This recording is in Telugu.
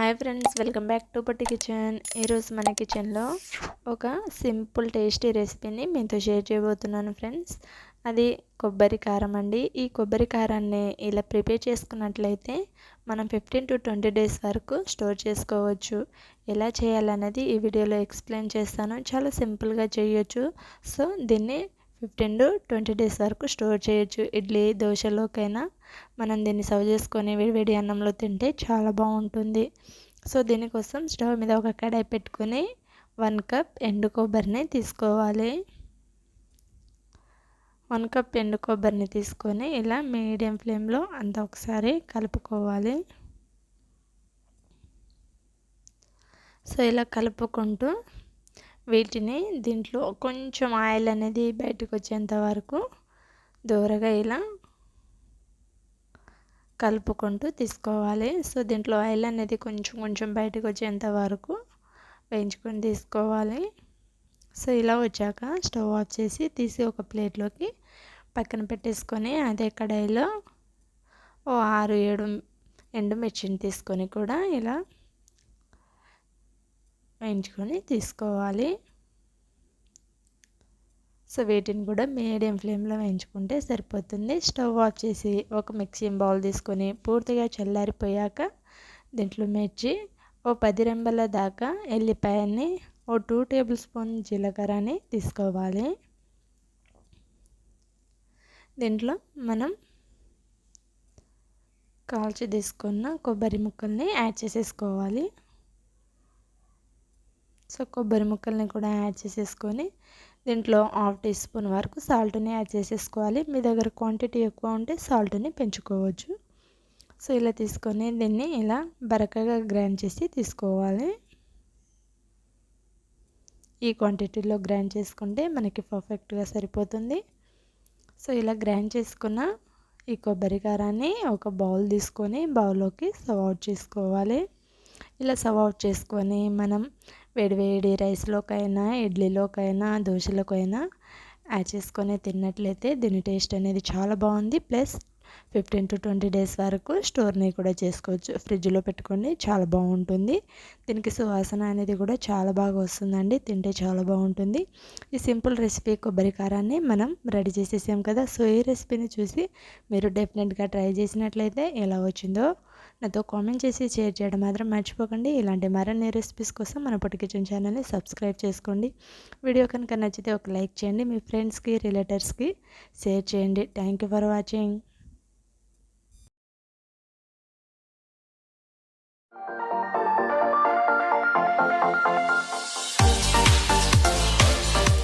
Hi friends, welcome back to పట్టి కిచెన్. ఈరోజు మన కిచెన్లో ఒక సింపుల్ టేస్టీ రెసిపీని మీతో షేర్ చేయబోతున్నాను ఫ్రెండ్స్. అది కొబ్బరి కారం అండి. ఈ కొబ్బరి కారాన్ని ఇలా ప్రిపేర్ చేసుకున్నట్లయితే మనం 15 to 20 డేస్ వరకు స్టోర్ చేసుకోవచ్చు. ఎలా చేయాలన్నది ఈ వీడియోలో ఎక్స్ప్లెయిన్ చేస్తాను. చాలా సింపుల్గా చేయొచ్చు. సో దీన్ని 15 to 20 డేస్ వరకు స్టోర్ చేయొచ్చు. ఇడ్లీ దోశలోకైనా మనం దీన్ని సర్వ్ చేసుకొని వేడి అన్నంలో తింటే చాలా బాగుంటుంది. సో దీనికోసం స్టవ్ మీద ఒక కడాయి పెట్టుకొని 1 కప్ ఎండు కొబ్బరిని తీసుకోవాలి. 1 కప్ ఎండు కొబ్బరిని తీసుకొని ఇలా మీడియం ఫ్లేమ్లో అంతా ఒకసారి కలుపుకోవాలి. సో ఇలా కలుపుకుంటూ వీటిని దీంట్లో కొంచెం ఆయిల్ అనేది బయటకు వచ్చేంత వరకు దూరగా ఇలా కలుపుకుంటూ తీసుకోవాలి. సో దీంట్లో ఆయిల్ అనేది కొంచెం బయటకు వచ్చేంత వరకు వేయించుకొని తీసుకోవాలి. సో ఇలా వచ్చాక స్టవ్ ఆఫ్ చేసి తీసి ఒక ప్లేట్లోకి పక్కన పెట్టేసుకొని అదే కడాయిలో 6-7 ఎండుమిర్చిని తీసుకొని కూడా ఇలా వేయించుకొని తీసుకోవాలి. సో వీటిని కూడా మీడియం ఫ్లేమ్లో వేయించుకుంటే సరిపోతుంది. స్టవ్ ఆఫ్ చేసి ఒక మిక్సింగ్ బౌల్ తీసుకొని పూర్తిగా చల్లారిపోయాక దీంట్లో మిర్చి 10 రెంబల దాకా ఎల్లిపాయని 2 టేబుల్ స్పూన్ జీలకర్రని తీసుకోవాలి. దీంట్లో మనం కాల్చి తీసుకున్న కొబ్బరి ముక్కల్ని యాడ్ చేసేసుకోవాలి. సో కొబ్బరి ముక్కల్ని కూడా యాడ్ చేసేసుకొని దీంట్లో 1/2 టీ స్పూన్ వరకు సాల్ట్ని యాడ్ చేసేసుకోవాలి. మీ దగ్గర క్వాంటిటీ ఎక్కువ ఉంటే సాల్ట్ని పెంచుకోవచ్చు. సో ఇలా తీసుకొని దీన్ని ఇలా బరకగా గ్రైండ్ చేసి తీసుకోవాలి. ఈ క్వాంటిటీలో గ్రైండ్ చేసుకుంటే మనకి పర్ఫెక్ట్గా సరిపోతుంది. సో ఇలా గ్రైండ్ చేసుకున్న ఈ కొబ్బరి కారాన్ని ఒక బౌల్ తీసుకొని బౌల్లోకి సర్వ్ అవుట్ చేసుకోవాలి. ఇలా సర్వ్ అవుట్ చేసుకొని మనం వేడివేడి రైస్లోకైనా ఇడ్లీలోకైనా దోశలోకైనా యాడ్ చేసుకొని తిన్నట్లయితే దీని టేస్ట్ అనేది చాలా బాగుంది. ప్లస్ 15 to 20 డేస్ వరకు స్టోర్ని కూడా చేసుకోవచ్చు. ఫ్రిడ్జ్లో పెట్టుకోండి, చాలా బాగుంటుంది. దీనికి సువాసన అనేది కూడా చాలా బాగా వస్తుందండి. తింటే చాలా బాగుంటుంది. ఈ సింపుల్ రెసిపీ కొబ్బరి కారాన్ని మనం రెడీ చేసేసాం కదా. సో ఈ రెసిపీని చూసి మీరు డెఫినెట్గా ట్రై చేసినట్లయితే ఎలా వచ్చిందో నాతో కామెంట్ చేసి షేర్ చేయడం మాత్రం మర్చిపోకండి. ఇలాంటి మరిన్ని రెసిపీస్ కోసం మన పట్టి కిచెన్ ఛానల్ని సబ్స్క్రైబ్ చేసుకోండి. వీడియో కనుక నచ్చితే ఒక లైక్ చేయండి. మీ ఫ్రెండ్స్కి రిలేటివ్స్కి షేర్ చేయండి. Thank you for watching.